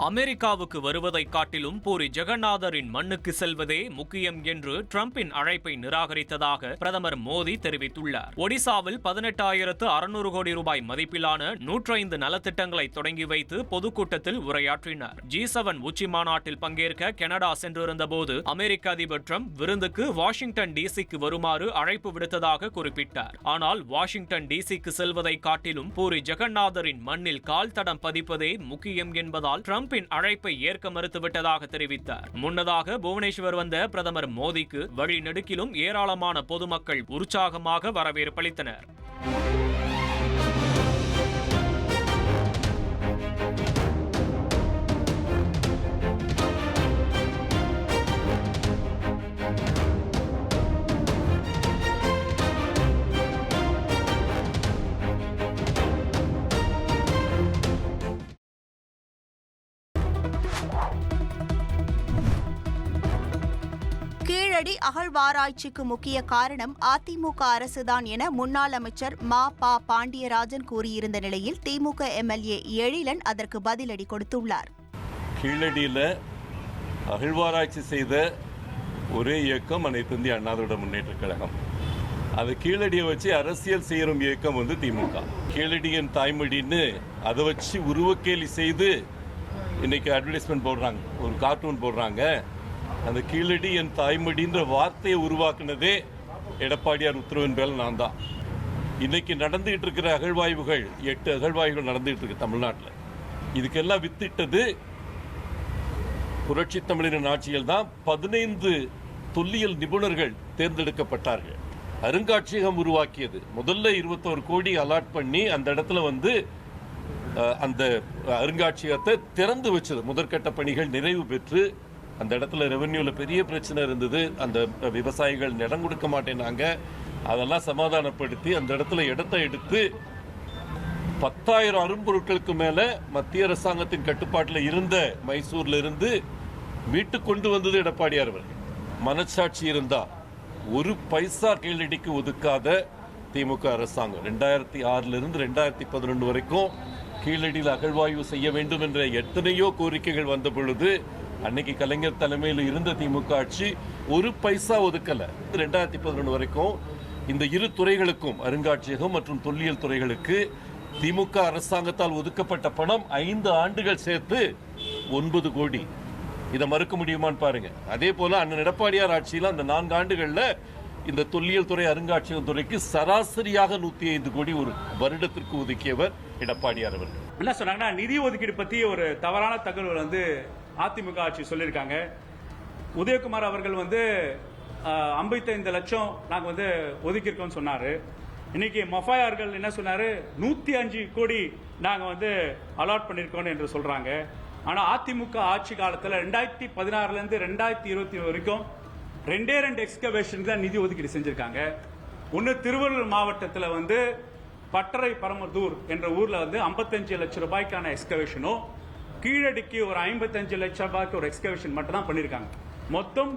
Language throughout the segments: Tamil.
அமெரிக்காவுக்கு வருவதை காட்டிலும் பூரி ஜெகநாதரின் மண்ணுக்கு செல்வதே முக்கியம் என்று டிரம்பின் அழைப்பை நிராகரித்ததாக பிரதமர் மோடி தெரிவித்துள்ளார். ஒடிசாவில் 18,600 கோடி ரூபாய் மதிப்பிலான 105 நலத்திட்டங்களை தொடங்கி வைத்து பொதுக்கூட்டத்தில் உரையாற்றினார். G7 உச்சி மாநாட்டில் பங்கேற்க கனடா சென்றிருந்த போது அமெரிக்க அதிபர் டிரம்ப் விருந்துக்கு வாஷிங்டன் டிசிக்கு வருமாறு அழைப்பு விடுத்ததாக குறிப்பிட்டார். ஆனால் வாஷிங்டன் டிசிக்கு செல்வதை காட்டிலும் பூரி ஜெகநாதரின் மண்ணில் கால் தடம் பதிப்பதே முக்கியம் என்பதால் டிரம்பின் அழைப்பை ஏற்க மறுத்துவிட்டதாக தெரிவித்தார். முன்னதாக புவனேஸ்வர் வந்த பிரதமர் மோடிக்கு வழிநெடுக்கிலும் ஏராளமான பொதுமக்கள் உற்சாகமாக வரவேற்பளித்தனர். கீழடி அகழ்வாராய்ச்சிக்கு முக்கிய காரணம் அதிமுக அரசுதான் என முன்னாள் அமைச்சர் ப. பாண்டியராஜன் கூறியிருந்த நிலையில் திமுக எம்எல்ஏ எழிலன் அதற்கு பதிலடி கொடுத்துள்ளார். கீழடியில் அகழ்வாராய்ச்சி செய்த ஒரே இயக்கம் அனைத்து இந்திய அண்ணா திராவிட முன்னேற்றக் கழகம். அது கீழடியை வச்சு அரசியல் செய்யும் இயக்கம் திமுக. கீழடியின் தாய்மொழின்னு அதை வச்சு உருவக்கேலி செய்து இன்னைக்கு அட்வர்டைஸ்மெண்ட் போடுறாங்க, ஒரு கார்ட்டூன் போடுறாங்க. அந்த கீழடி என் தாய்மொழின்ற வார்த்தையை உருவாக்குனதே எடப்பாடியார் உத்தரவின் பேரில் நான் தான். இன்னைக்கு நடந்துகிட்டு இருக்கிற அகழ்வாய்வுகள் 8 அகழ்வாய்வுகள் நடந்துகிட்டு இருக்கு தமிழ்நாட்டில். இதுக்கெல்லாம் வித்திட்டது புரட்சி தமிழரின் ஆட்சியில் தான். 15 தொல்லியல் நிபுணர்கள் தேர்ந்தெடுக்கப்பட்டார்கள். அருங்காட்சியகம் உருவாக்கியது. முதல்ல 21 கோடி அலாட் பண்ணி அந்த இடத்துல அந்த அருங்காட்சியகத்தை திறந்து வச்சது. முதற்கட்ட பணிகள் நிறைவு பெற்று அந்த இடத்துல ரெவென்யூல பெரிய பிரச்சனை இருந்தது. அந்த விவசாயிகள் இடம் கொடுக்க மாட்டேனாங்க. அதெல்லாம் சமாதானப்படுத்தி அந்த இடத்துல இடத்தை எடுத்து 10,000 அரும்பொருட்களுக்கு மேல மத்திய அரசாங்கத்தின் கட்டுப்பாட்டில் இருந்த மைசூர்ல இருந்து மீட்டு கொண்டு வந்தது எடப்பாடியார் அவர்கள். மனச்சாட்சி இருந்தா ஒரு பைசா கீழடிக்கு ஒதுக்காத திமுக அரசாங்கம் 2006 இருந்து 2011 வரைக்கும் கீழடியில் அகழ்வாய்வு செய்ய வேண்டும் என்ற எத்தனையோ கோரிக்கைகள் வந்த பொழுது அன்னைக்கு கலைஞர் தலைமையில் இருந்த திமுக ஆட்சி ஒரு பைசா ஒதுக்கல. 2011 வரைக்கும் இந்த இரு துறைகளுக்கும், அருங்காட்சியகம் மற்றும் தொல்லியல் துறைகளுக்கு திமுக அரசாங்கத்தால் ஒதுக்கப்பட்ட பணம் 5 ஆண்டுகள் சேர்த்து 9 கோடி. இதை மறுக்க முடியுமான்னு பாருங்க. அதே போல அண்ணன் எடப்பாடியார் ஆட்சியில் அந்த 4 ஆண்டுகள்ல இந்த தொல்லியல் துறை, அருங்காட்சியகம் துறைக்கு சராசரியாக 105 கோடி ஒரு வருடத்திற்கு ஒதுக்கியவர் எடப்பாடியார் அவர்கள். என்ன சொன்னாங்கன்னா, நிதி ஒதுக்கீடு பத்தி ஒரு தவறான தகவல் அதிமுக ஆட்சி சொல்லியிருக்காங்க. உதயகுமார் அவர்கள் 55 லட்சம் நாங்க ஒதுக்கியிருக்கோம் சொன்னாரு. இன்னைக்கு மஃபாயார்கள் என்ன சொன்னாரு, 105 கோடி நாங்க அலாட் பண்ணிருக்கோம் என்று சொல்றாங்க. ஆனா அதிமுக ஆட்சி காலத்தில் 2016 இருந்து 2020 வரைக்கும் 2 எக்ஸ்கவேஷன் தான் நிதி ஒதுக்கீடு செஞ்சிருக்காங்க. ஒன்னு திருவள்ளூர் மாவட்டத்தில் பட்டறை பரமதூர் என்ற ஊர்ல 55 லட்சம் ரூபாய்க்கான எக்ஸ்கவேஷனும், கீழடிக்கு ஒரு 55 லட்சம் ரூபாய்க்கு ஒரு எக்ஸ்கவேஷன் மட்டும் தான் பண்ணிருக்காங்க. மொத்தம்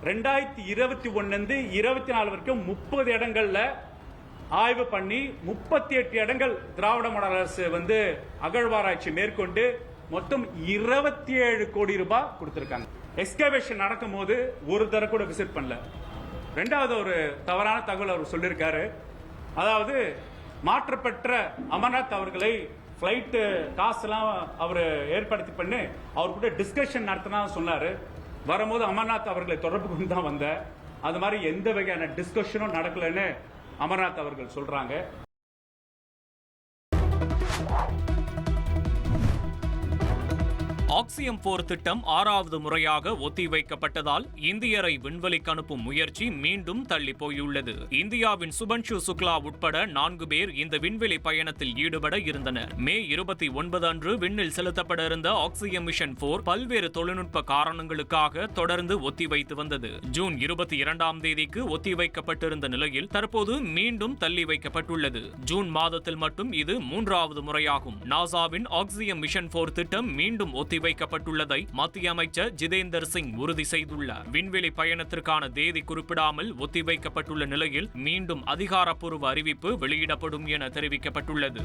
2021 இருந்து 24 வரைக்கும் 30 இடங்கள்ல ஆய்வு பண்ணி 38 இடங்கள் திராவிட மாடல் அரசு அகழ்வாராய்ச்சி மேற்கொண்டு மொத்தம் 27 கோடி ரூபாய் கொடுத்திருக்காங்க. எக்ஸ்கவேஷன் நடக்கும் போது ஒரு தர கூட விசிட் பண்ணல. ரெண்டாவது ஒரு தவறான தகவல் அவர் சொல்லியிருக்காரு. அதாவது மாற்றப்பெற்ற அமர்நாத் அவர்களை பிளைட் காசுலாம் அவர் ஏற்படுத்தி பண்ணி அவர் கூட டிஸ்கஷன் நடத்தினா சொன்னாரு. வரும்போது அமர்நாத் அவர்களை தொடர்பு கொண்டு தான் வந்த, அது மாதிரி எந்த வகையான டிஸ்கஷனும் நடக்கலன்னு அமர்நாத் அவர்கள் சொல்றாங்க. ஆக்சியம் 4 திட்டம் 6வது முறையாக ஒத்திவைக்கப்பட்டதால் இந்தியரை விண்வெளிக்கு அனுப்பும் முயற்சி மீண்டும் தள்ளி போயுள்ளது. இந்தியாவின் சுபன்ஷு சுக்லா உட்பட 4 பேர் இந்த விண்வெளி பயணத்தில் ஈடுபட இருந்தனர். மே 29 அன்று விண்ணில் செலுத்தப்பட இருந்த ஆக்சியம் மிஷன் 4 பல்வேறு தொழில்நுட்ப காரணங்களுக்காக தொடர்ந்து ஒத்திவைத்து வந்தது. ஜூன் 22ஆம் தேதிக்கு ஒத்திவைக்கப்பட்டிருந்த நிலையில் தற்போது மீண்டும் தள்ளி வைக்கப்பட்டுள்ளது. ஜூன் மாதத்தில் மட்டும் இது 3வது முறையாகும். நாசாவின் ஆக்சியம் மிஷன் 4 திட்டம் மீண்டும் வைக்கப்பட்டுள்ளதை மத்திய அமைச்சர் ஜிதேந்தர் சிங் உறுதி செய்துள்ளார். விண்வெளி பயணத்திற்கான தேதி குறிப்பிடாமல் ஒத்திவைக்கப்பட்டுள்ள நிலையில் மீண்டும் அதிகாரப்பூர்வ அறிவிப்பு வெளியிடப்படும் என தெரிவிக்கப்பட்டுள்ளது.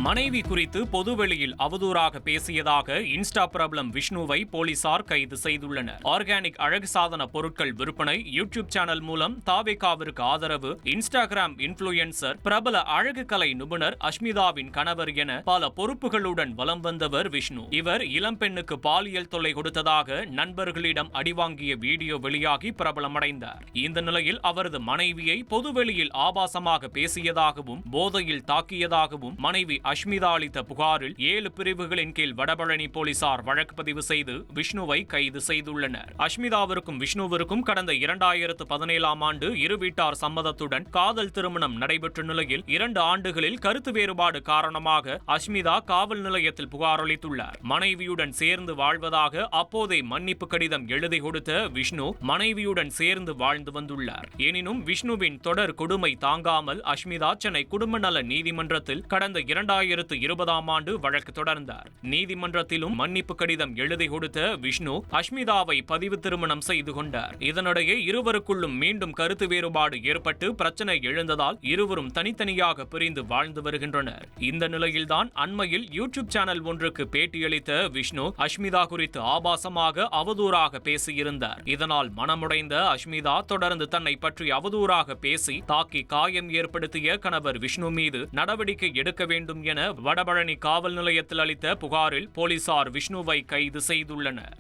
மனைவி குறித்து பொதுவெளியில் அவதூறாக பேசியதாக இன்ஸ்டா பிரபலம் விஷ்ணுவை போலீசார் கைது செய்துள்ளனர். ஆர்கானிக் அழகு சாதன பொருட்கள் விற்பனை, யூடியூப் சேனல் மூலம் தாவேகாவிற்கு ஆதரவு, இன்ஸ்டாகிராம் இன்ஃபுளுயன்சர், பிரபல அழகு கலை நிபுணர் அஷ்மிதாவின் கணவர் என பல பொறுப்புகளுடன் வலம் வந்தவர் விஷ்ணு. இவர் இளம்பெண்ணுக்கு பாலியல் தொல்லை கொடுத்ததாக நண்பர்களிடம் அடிவாங்கிய வீடியோ வெளியாகி பிரபலமடைந்தார். இந்த நிலையில் அவரது மனைவியை பொதுவெளியில் ஆபாசமாக பேசியதாகவும் போதையில் தாக்கியதாகவும் மனைவி அஷ்மிதா அளித்த புகாரில் 7 பிரிவுகளின் கீழ் வடபழனி போலீசார் வழக்கு பதிவு செய்து விஷ்ணுவை கைது செய்துள்ளனர். அஷ்மிதாவிற்கும் விஷ்ணுவிற்கும் கடந்த 2017ஆம் ஆண்டு இரு வீட்டார் சம்மதத்துடன் காதல் திருமணம் நடைபெற்ற நிலையில் 2 ஆண்டுகளில் கருத்து வேறுபாடு காரணமாக அஷ்மிதா காவல் நிலையத்தில் புகார் அளித்துள்ளார். மனைவியுடன் சேர்ந்து வாழ்வதாக அப்போதே மன்னிப்பு கடிதம் எழுதி கொடுத்த விஷ்ணு மனைவியுடன் சேர்ந்து வாழ்ந்து வந்துள்ளார். எனினும் விஷ்ணுவின் தொடர் கொடுமை தாங்காமல் அஷ்மிதா சென்னை குடும்ப நல நீதிமன்றத்தில் கடந்த 2020ஆம் ஆண்டு வழக்கு தொடர்ந்தார். நீதிமன்றத்திலும் மன்னிப்பு கடிதம் எழுதி கொடுத்த விஷ்ணு அஷ்மிதாவை பதிவு திருமணம் செய்து கொண்டார். இதனிடையே இருவருக்குள்ளும் மீண்டும் கருத்து வேறுபாடு ஏற்பட்டு பிரச்சனை எழுந்ததால் இருவரும் தனித்தனியாக பிரிந்து வாழ்ந்து வருகின்றனர். இந்த நிலையில்தான் அண்மையில் யூடியூப் சேனல் ஒன்றுக்கு பேட்டியளித்த விஷ்ணு அஷ்மிதா குறித்து ஆபாசமாக அவதூறாக பேசியிருந்தார். இதனால் மனமுடைந்த அஷ்மிதா தொடர்ந்து தன்னை பற்றி அவதூறாக பேசி தாக்கி காயம் ஏற்படுத்திய கணவர் விஷ்ணு மீது நடவடிக்கை எடுக்க வேண்டும் என வடபழனி காவல் நிலையத்தில் அளித்த புகாரில் போலீசார் விஷ்ணுவை கைது செய்துள்ளனர்.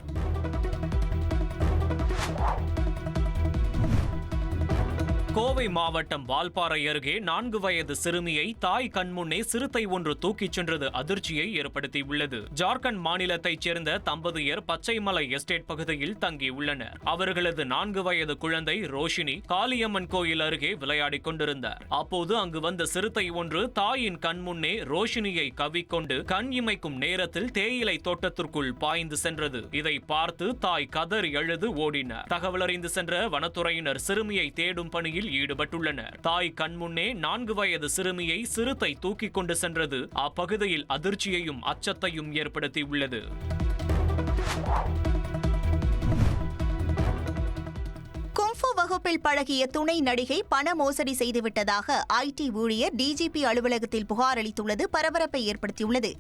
கோவை மாவட்டம் வால்பாறை அருகே 4 வயது சிறுமியை தாய் கண்முன்னே சிறுத்தை ஒன்று தூக்கிச் சென்றது அதிர்ச்சியை ஏற்படுத்தியுள்ளது. ஜார்க்கண்ட் மாநிலத்தைச் சேர்ந்த தம்பதியர் பச்சைமலை எஸ்டேட் பகுதியில் தங்கியுள்ளனர். அவர்களது 4 வயது குழந்தை ரோஷினி காளியம்மன் கோயில் அருகே விளையாடிக் கொண்டிருந்தார். அப்போது அங்கு வந்த சிறுத்தை ஒன்று தாயின் கண்முன்னே ரோஷினியை கவ்விக்கொண்டு கண் இமைக்கும் நேரத்தில் தேயிலை தோட்டத்திற்குள் பாய்ந்து சென்றது. இதை பார்த்து தாய் கதறி அழுது ஓடினார். தகவலறிந்து சென்ற வனத்துறையினர் சிறுமியை தேடும் பணியில் ஈடுபட்டுள்ளனர். தாய் கண்முன்னே 4 வயது சிறுமியை சிறுத்தை தூக்கிக் கொண்டு சென்றது அப்பகுதியில் அதிர்ச்சியையும் அச்சத்தையும் ஏற்படுத்தியுள்ளது. குங்ஃபு வகுப்பில் பழகிய துணை நடிகை பண மோசடி செய்துவிட்டதாக ஐடி ஊழியர் டிஜிபி அலுவலகத்தில் புகார் அளித்துள்ளது பரபரப்பை ஏற்படுத்தியுள்ளது.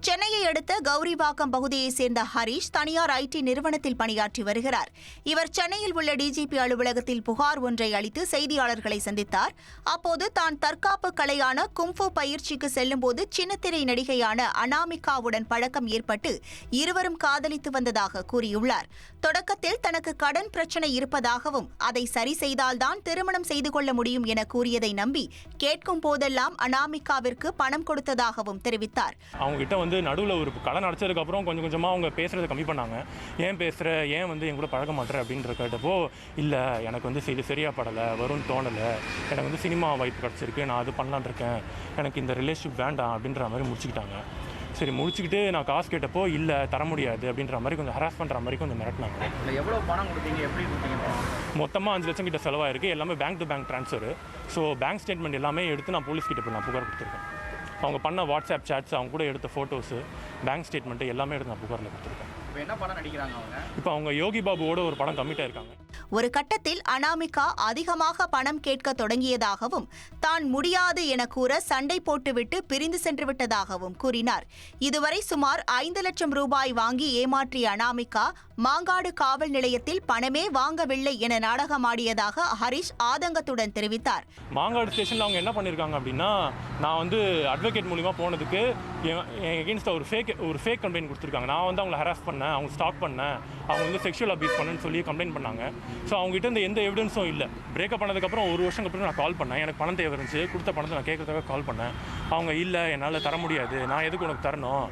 சென்னையை அடுத்த கௌரிவாக்கம் பகுதியைச் சேர்ந்த ஹரீஷ் தனியார் ஐடி நிறுவனத்தில் பணியாற்றி வருகிறார். இவர் சென்னையில் உள்ள டிஜிபி அலுவலகத்தில் புகார் ஒன்றை அளித்து செய்தியாளர்களை சந்தித்தார். அப்போது தான் தற்காப்பு கலையான குங்ஃபு பயிற்சிக்கு செல்லும்போது சின்னத்திரை நடிகையான அனாமிகாவுடன் பழக்கம் ஏற்பட்டு இருவரும் காதலித்து வந்ததாக கூறியுள்ளார். தொடக்கத்தில் தனக்கு கடன் பிரச்சனை இருப்பதாகவும் அதை சரி செய்தால்தான் திருமணம் செய்து கொள்ள முடியும் என கூறியதை நம்பி கேட்கும் போதெல்லாம் அனாமிகாவிற்கு பணம் கொடுத்ததாகவும் தெரிவித்தார். அவங்க கிட்ட நடுவில் ஒரு கடன் அடைச்சதுக்கு அப்புறம் கொஞ்சம் கொஞ்சமா அவங்க பேசுறதை கம்மி பண்ணாங்க. ஏன் பேசுற, ஏன் என் கூட பழக மாட்டேற அப்படின்ற கேட்டப்போ இல்லை எனக்கு இது சரியா படலை, வரும்னு தோணலை, எனக்கு சினிமா வாய்ப்பு கிடச்சிருக்கு, நான் அது பண்ணலான் இருக்கேன், எனக்கு இந்த ரிலேஷன்ஷிப் வேண்டாம் அப்படின்ற மாதிரி முடிச்சுக்கிட்டாங்க. சரி முடிச்சுக்கிட்டு நான் காசு கேட்டப்போ இல்லை தர முடியாது அப்படின்ற மாதிரி கொஞ்சம் ஹராஸ் பண்ணுற மாதிரி கொஞ்சம் மிரட்டினாங்க. எவ்வளோ பணம் கொடுத்தீங்க, எப்படி கொடுத்தீங்க? மொத்தமாக 5 லட்சம் கிட்ட செலவாயிருக்கு. எல்லாமே bank to bank transfer. So bank statement எல்லாமே எடுத்து நான் போலீஸ் கிட்ட போய் நான் புகார் கொடுத்துருக்கேன். அவங்க பண்ண வாட்ஸ்அப் சாட்ஸ், அவங்க கூட எடுத்த ஃபோட்டோஸு, பேங்க் ஸ்டேட்மெண்ட்டு எல்லாமே எடுத்து நான் புகாரில் கொடுத்துருக்கேன். என்ன படம் நடிக்கிறாங்க அவங்க? இப்போ அவங்க யோகி பாபுவோட ஒரு படம் கமிட்டாக இருக்காங்க. ஒரு கட்டத்தில் அனாமிகா அதிகமாக பணம் கேட்க தொடங்கியதாகவும் தான் முடியாது என கூற சண்டை போட்டுவிட்டு பிரிந்து சென்று விட்டதாகவும் கூறினார். இதுவரை சுமார் 5 லட்சம் ரூபாய் வாங்கி ஏமாற்றிய அனாமிகா மாங்காடு காவல் நிலையத்தில் பணமே வாங்கவில்லை என நாடகமாடியதாக ஹரிஷ் ஆதங்கத்துடன் தெரிவித்தார். மாங்காடு ஸ்டேஷனில் அவங்க என்ன பண்ணியிருக்காங்க அப்படின்னா, நான் அட்வொகேட் மூலிமா போனதுக்கு எகென்ஸ்டாக ஒரு ஃபேக் கம்ப்ளைண்ட் கொடுத்துருக்காங்க. நான் அவங்களை ஹராஸ் பண்ணேன், அவங்க ஸ்டாக் பண்ணேன், அவங்க செக்ஷுவல் அபியூஸ் பண்ணேன்னு சொல்லி கம்ப்ளைண்ட் பண்ணாங்க. ஸோ அவங்ககிட்ட எந்த எவிடன்ஸும் இல்லை. பிரேக்கப் பண்ணதுக்கப்புறம் 1 வருஷம் அப்புறம் நான் கால் பண்ணேன். எனக்கு பணம் தேவை இருந்துச்சு, கொடுத்த பணத்தை நான் கேட்கறதுக்காக கால் பண்ணேன். அவங்க இல்லை என்னால் தர முடியாது, நான் எதுக்கு உனக்கு தரணும்,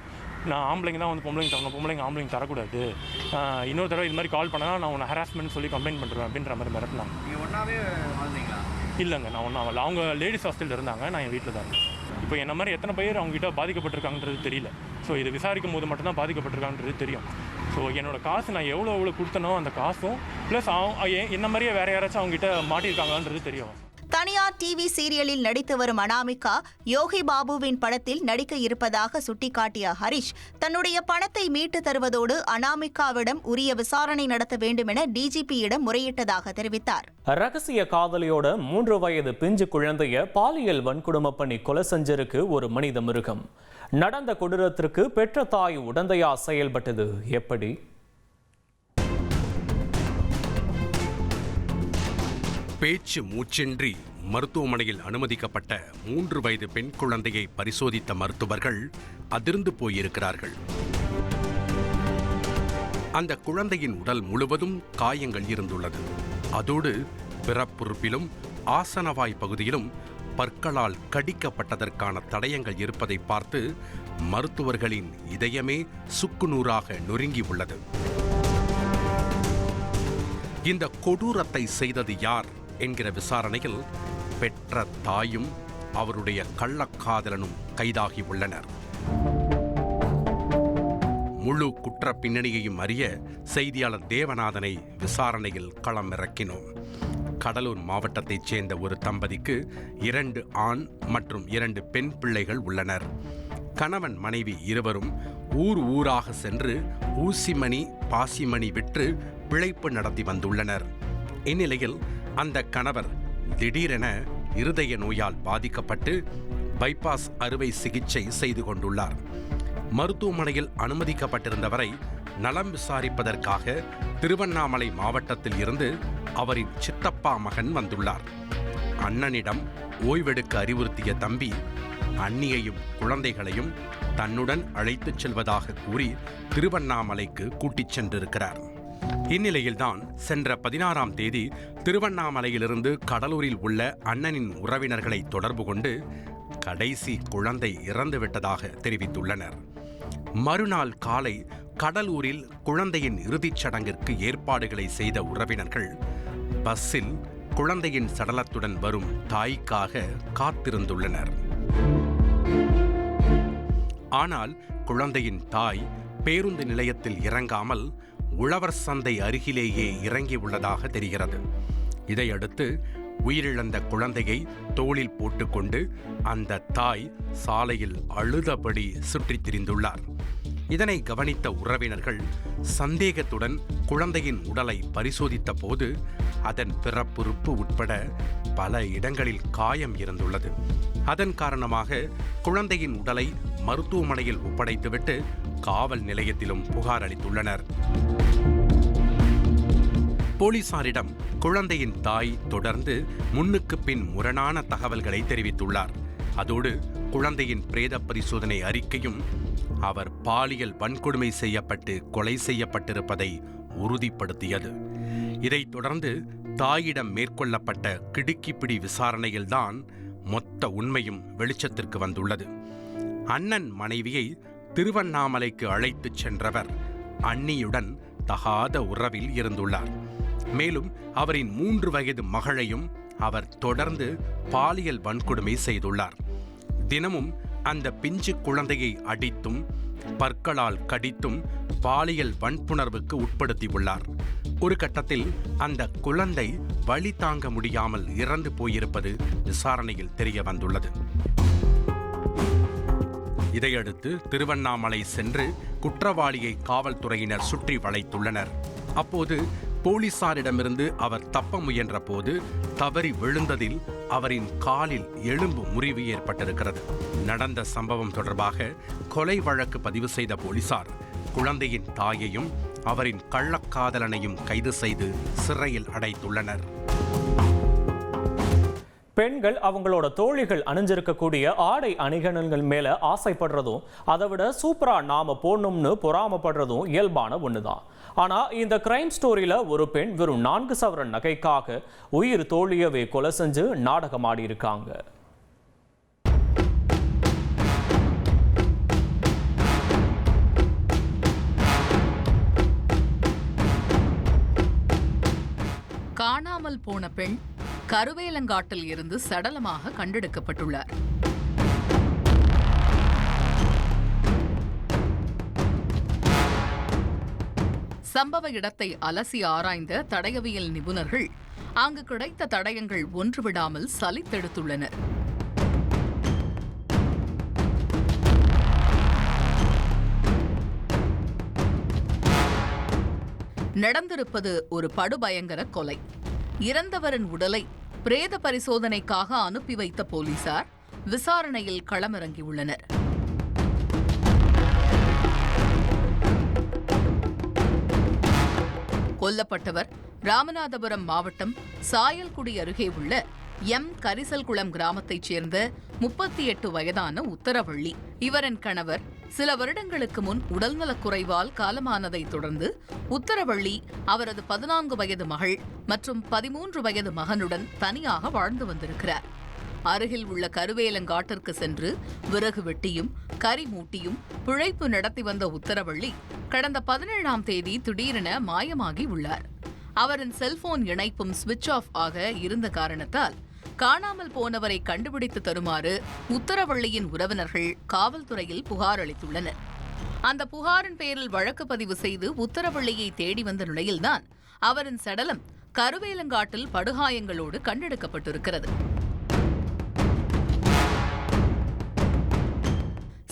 நான் ஆம்பளைங்க தான் பொம்பளைங்க தரணும், பொம்பளைங்க ஆம்பளைங்க தரக்கூடாது, இன்னொரு தடவை இது மாதிரி கால் பண்ணால் நான் உன்னை ஹராஸ்மெண்ட் சொல்லி கம்ப்ளைண்ட் பண்ணுறேன் அப்படின்ற மாதிரி மிரட்டினாங்க. நீங்கள் ஒன்றாவே வாழ்ந்தீங்களா? இல்லைங்க, நான் ஒன்றும் ஆகலை. அவங்க லேடிஸ் ஹாஸ்டலில் இருந்தாங்க, நான் என் வீட்டில் தான் இருந்தேன். இப்போ என்ன மாதிரி எத்தனை பேர் அவங்ககிட்ட பாதிக்கப்பட்டிருக்காங்கன்றது தெரியல. ஸோ இது விசாரிக்கும் போது மட்டும்தான் பாதிக்கப்பட்டிருக்காங்கன்றது தெரியும். ஸோ என்னோட காசு நான் எவ்வளோ கொடுத்தனோ அந்த காசும் ப்ளஸ் என்ன மாதிரியே வேறு யாராச்சும் அவங்ககிட்ட மாட்டியிருக்காங்கன்றது தெரியும். தனியார் டிவி சீரியலில் நடித்து வரும் அனாமிகா யோகி பாபுவின் படத்தில் நடிக்க இருப்பதாக சுட்டிக்காட்டிய ஹரிஷ் தன்னுடைய பணத்தை மீட்டு தருவதோடு அனாமிகாவிடம் உரிய விசாரணை நடத்த வேண்டும் என டிஜிபியிடம் முறையிட்டதாக தெரிவித்தார். ரகசிய காதலியோட 3 வயது பிஞ்சு குழந்தைய பாலியல் வன்கொடுமை பண்ணி கொலை செஞ்சிருக்கு ஒரு மனித மிருகம். நடந்த கொடூரத்திற்கு பெற்ற தாய் உடந்தையா செயல்பட்டது எப்படி? பேச்சு மூச்சின்றி மருத்துவமனையில் அனுமதிக்கப்பட்ட 3 வயது பெண் குழந்தையை பரிசோதித்த மருத்துவர்கள் அதிர்ந்து போயிருக்கிறார்கள். அந்த குழந்தையின் உடல் முழுவதும் காயங்கள் இருந்துள்ளது. அதோடு பிறப்புறுப்பிலும் ஆசனவாய் பகுதியிலும் பற்களால் கடிக்கப்பட்டதற்கான தடயங்கள் இருப்பதை பார்த்து மருத்துவர்களின் இதயமே சுக்குநூறாக நொறுங்கி உள்ளது. இந்த கொடூரத்தை செய்தது யார் என்கிற விசாரணையில் பெற்ற தாயும் அவருடைய கள்ளக்காதலனும் கைதாகி உள்ளனர். முழு குற்ற பின்னணியையும் அறிய செய்தியாளர் தேவநாதனை விசாரணையில் களமிறக்கினோம். கடலூர் மாவட்டத்தைச் சேர்ந்த ஒரு தம்பதிக்கு 2 ஆண் மற்றும் 2 பெண் பிள்ளைகள் உள்ளனர். கணவன் மனைவி இருவரும் ஊராக சென்று ஊசிமணி பாசிமணி விற்று பிழைப்பு நடத்தி வந்துள்ளனர். இந்நிலையில் அந்த கணவர் திடீரென இருதய நோயால் பாதிக்கப்பட்டு பைபாஸ் அறுவை சிகிச்சை செய்து கொண்டுள்ளார். மருத்துவமனையில் அனுமதிக்கப்பட்டிருந்தவரை நலம் விசாரிப்பதற்காக திருவண்ணாமலை மாவட்டத்தில் இருந்து அவரின் சித்தப்பா மகன் வந்துள்ளார். அண்ணனிடம் ஓய்வெடுக்க அறிவுறுத்திய தம்பி அண்ணியையும் குழந்தைகளையும் தன்னுடன் அழைத்துச் செல்வதாக கூறி திருவண்ணாமலைக்கு கூட்டிச் சென்றிருக்கிறார். இந்நிலையில்தான் சென்ற 16ஆம் தேதி திருவண்ணாமலையிலிருந்து கடலூரில் உள்ள அண்ணனின் உறவினர்களை தொடர்பு கொண்டு கடைசி குழந்தை இறந்துவிட்டதாக தெரிவித்துள்ளனர். மறுநாள் காலை கடலூரில் குழந்தையின் இறுதிச் சடங்கிற்கு ஏற்பாடுகளை செய்த உறவினர்கள் பஸ்ஸில் குழந்தையின் சடலத்துடன் வரும் தாய்க்காக காத்திருந்துள்ளனர். ஆனால் குழந்தையின் தாய் பேருந்து நிலையத்தில் இறங்காமல் உழவர் சந்தை அருகிலேயே இறங்கியுள்ளதாக தெரிகிறது. இதையடுத்து உயிரிழந்த குழந்தையை தோளில் போட்டுக்கொண்டு அந்த தாய் சாலையில் அழுதபடி சுற்றித் திரிந்துள்ளார். இதனை கவனித்த உறவினர்கள் சந்தேகத்துடன் குழந்தையின் உடலை பரிசோதித்த போது அதன் பிறப்புறுப்பு உட்பட பல இடங்களில் காயம் இருந்துள்ளது. அதன் காரணமாக குழந்தையின் உடலை மருத்துவமனையில் ஒப்படைத்துவிட்டு காவல் நிலையத்திலும் புகார் அளித்துள்ளனர். போலீசாரிடம் குழந்தையின் தாய் தொடர்ந்து முன்னுக்கு பின் முரணான தகவல்களை தெரிவித்துள்ளார். அதோடு குழந்தையின் பிரேத பரிசோதனை அறிக்கையும் அவர் பாலியல் வன்கொடுமை செய்யப்பட்டு கொலை செய்யப்பட்டிருப்பதை உறுதிப்படுத்தியது. இதைத் தொடர்ந்து தாயிடம் மேற்கொள்ளப்பட்ட கிடுக்கிப்பிடி விசாரணையில்தான் மொத்த உண்மையும் வெளிச்சத்திற்கு வந்துள்ளது. அண்ணன் மனைவியை திருவண்ணாமலைக்கு அழைத்துச் சென்றவர் அண்ணியுடன் தகாத உறவில் இருந்துள்ளார். மேலும் அவரின் 3 வயது மகளையும் அவர் தொடர்ந்து பாலியல் வன்கொடுமை செய்துள்ளார். தினமும் அந்த பிஞ்சு குழந்தையை அடித்தும் பற்களால் கடித்தும் பாலியல் வன்புணர்வுக்கு உட்படுத்தியுள்ளார். ஒரு கட்டத்தில் அந்த குழந்தை வலி தாங்க முடியாமல் இறந்து போயிருப்பது விசாரணையில் தெரிய வந்துள்ளது. இதையடுத்து திருவண்ணாமலை சென்று குற்றவாளியை காவல்துறையினர் சுற்றி வளைத்துள்ளனர். அப்போது போலீசாரிடமிருந்து அவர் தப்ப முயன்ற போது தவறி விழுந்ததில் அவரின் காலில் எலும்பு முறிவு ஏற்பட்டிருக்கிறது. நடந்த சம்பவம் தொடர்பாக கொலை வழக்கு பதிவு செய்த போலீசார் குழந்தையின் தாயையும் அவரின் கள்ளக்காதலனையும் கைது செய்து சிறையில் அடைத்துள்ளனர். பெண்கள் அவங்களோட தோழிகள் அணிஞ்சிருக்கக்கூடிய ஆடை அணிகலன்கள் மேல ஆசைப்படுறதும் அதை விட சூப்பரா நாம போடணும்னு பொறாமப்படுறதும் இயல்பான ஒண்ணுதான். ஆனா இந்த கிரைம் ஸ்டோரியில ஒரு பெண் வெறும் 4 சவரன் நகைக்காக உயிர் தோழியவே கொலை செஞ்சு நாடகமாடி இருக்காங்க. காணாமல் போன பெண் கருவேலங்காட்டில் இருந்து சடலமாக கண்டெடுக்கப்பட்டுள்ளார். சம்பவ இடத்தை அலசி ஆராய்ந்த தடயவியல் நிபுணர்கள் அங்கு கிடைத்த தடயங்கள் ஒன்றுவிடாமல் சலித்தெடுத்துள்ளனர். நடந்திருப்பது ஒரு படுபயங்கர கொலை. இறந்தவரின் உடலை பிரேத பரிசோதனைக்காக அனுப்பி வைத்த போலீசார் விசாரணையில் களமிறங்கியுள்ளனர். கொல்லப்பட்டவர் ராமநாதபுரம் மாவட்டம் சாயல்குடி அருகே உள்ள கரிசல்குளம் கிராமத்தைச் சேர்ந்த 38 வயதான உத்தரவள்ளி. இவரின் கணவர் சில வருடங்களுக்கு முன் உடல்நலக்குறைவால் காலமானதைத் தொடர்ந்து உத்தரவள்ளி அவரது 14 வயது மகள் மற்றும் 13 வயது மகனுடன் தனியாக வாழ்ந்து வந்திருக்கிறார். அருகில் உள்ள கருவேலங்காட்டிற்கு சென்று விறகு வெட்டியும் கறி மூட்டியும் பிழைப்பு நடத்தி வந்த உத்தரவள்ளி கடந்த 17ஆம் தேதி திடீரென மாயமாகி உள்ளார். அவரின் செல்போன் இணைப்பும் சுவிட்ச் ஆஃப் ஆக இருந்த காரணத்தால் காணாமல் போனவரை கண்டுபிடித்து தருமாறு உத்தரவள்ளியின் உறவினர்கள் காவல்துறையில் புகார் அளித்துள்ளனர். அந்த புகாரின் பேரில் வழக்கு பதிவு செய்து உத்தரவள்ளியை தேடி வந்த நிலையில்தான் அவரின் சடலம் கருவேலங்காட்டில் படுகாயங்களோடு கண்டெடுக்கப்பட்டிருக்கிறது.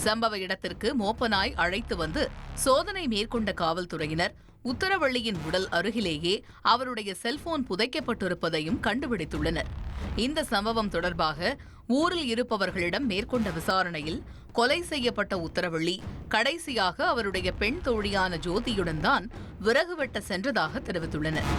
சம்பவ இடத்திற்கு மோப்பநாய் அழைத்து வந்து சோதனை மேற்கொண்ட காவல்துறையினர் உத்தரவள்ளியின் உடல் அருகிலேயே அவருடைய செல்போன் புதைக்கப்பட்டிருப்பதையும் கண்டுபிடித்துள்ளனர். இந்த சம்பவம் தொடர்பாக ஊரில் இருப்பவர்களிடம் மேற்கொண்ட விசாரணையில் கொலை செய்யப்பட்ட உத்தரவள்ளி கடைசியாக அவருடைய பெண் தோழியான ஜோதியுடன் தான் விறகு வெட்ட சென்றதாக தெரிவித்துள்ளனர்.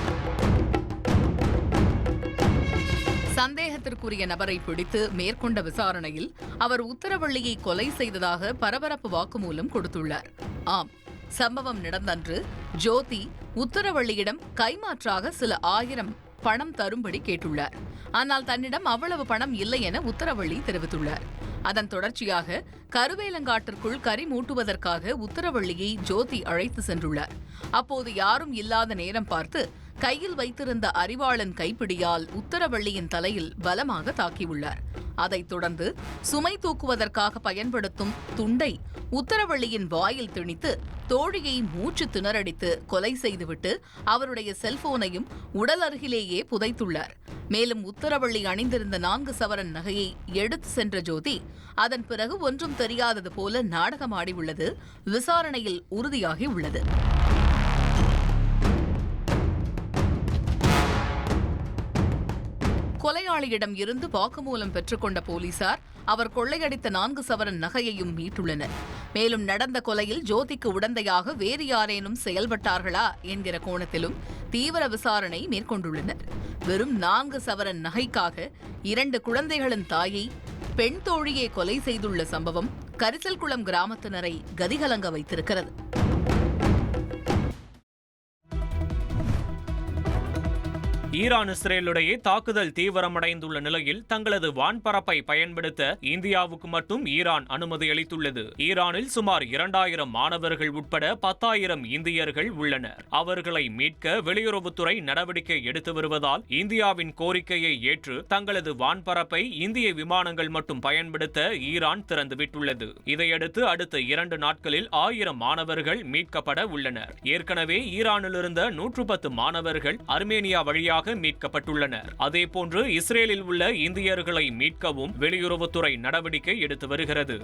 சந்தேகத்திற்குரிய நபரை பிடித்து மேற்கொண்ட விசாரணையில் அவர் உத்தரவள்ளியை கொலை செய்ததாக பரபரப்பு வாக்குமூலம் கொடுத்துள்ளார். ஆம், சம்பவம் நடந்தன்று ஜோதி உத்தரவள்ளியிடம் கைமாற்றாக சில 1000 பணம் தரும்படி கேட்டுள்ளார். ஆனால் தன்னிடம் அவ்வளவு பணம் இல்லை என உத்தரவள்ளி தெரிவித்துள்ளார். அதன் தொடர்ச்சியாக கருவேலங்காட்டிற்குள் கறி மூட்டுவதற்காக உத்தரவள்ளியை ஜோதி அழைத்து சென்றுள்ளார். அப்போது யாரும் இல்லாத நேரம் பார்த்து கையில் வைத்திருந்த அரிவாளன் கைப்பிடியால் உத்தரவள்ளியின் தலையில் பலமாக தாக்கியுள்ளார். அதைத் தொடர்ந்து சுமை தூக்குவதற்காக பயன்படுத்தும் துண்டை உத்தரவள்ளியின் வாயில் திணித்து தோழியை மூச்சு திணறடித்து கொலை செய்துவிட்டு அவருடைய செல்போனையும் உடல் அருகிலேயே புதைத்துள்ளார். மேலும் உத்தரவள்ளி அணிந்திருந்த 4 சவரன் நகையை எடுத்து சென்ற ஜோதி அதன் பிறகு ஒன்றும் தெரியாதது போல நாடகமாடியுள்ளது விசாரணையில் உறுதியாகி உள்ளது. கொலையாளியிடம் இருந்து வாக்குமூலம் பெற்றுக்கொண்ட போலீசார் அவர் கொள்ளையடித்த 4 சவரன் நகையையும் மீட்டுள்ளனர். மேலும் நடந்த கொலையில் ஜோதிக்கு உடந்தையாக வேறு யாரேனும் செயல்பட்டார்களா என்கிற கோணத்திலும் தீவிர விசாரணை மேற்கொண்டுள்ளனர். வெறும் 4 சவரன் நகைக்காக 2 குழந்தைகளின் தாயை பெண் தோழியை கொலை செய்துள்ள சம்பவம் கரிசல்குளம் கிராமத்தினரை கதிகலங்க வைத்திருக்கிறது. ஈரான் இஸ்ரேலிடையே தாக்குதல் தீவிரமடைந்துள்ள நிலையில் தங்களது வான்பரப்பை பயன்படுத்த இந்தியாவுக்கு மட்டும் ஈரான் அனுமதி அளித்துள்ளது. ஈரானில் சுமார் 2000 மாணவர்கள் உட்பட 10,000 இந்தியர்கள் உள்ளனர். அவர்களை மீட்க வெளியுறவுத்துறை நடவடிக்கை எடுத்து வருவதால் இந்தியாவின் கோரிக்கையை ஏற்று தங்களது வான்பரப்பை இந்திய விமானங்கள் மட்டும் பயன்படுத்த ஈரான் திறந்துவிட்டுள்ளது. இதையடுத்து அடுத்த 2 நாட்களில் 1000 மாணவர்கள் மீட்கப்பட உள்ளனர். ஏற்கனவே ஈரானில் இருந்த 110 மாணவர்கள் அர்மேனியா வழியாக மீட்கப்பட்டுள்ளனர். அதேபோன்று இஸ்ரேலில் உள்ள இந்தியர்களை மீட்கவும் வெளியுறவுத்துறை நடவடிக்கை எடுத்து வருகிறது.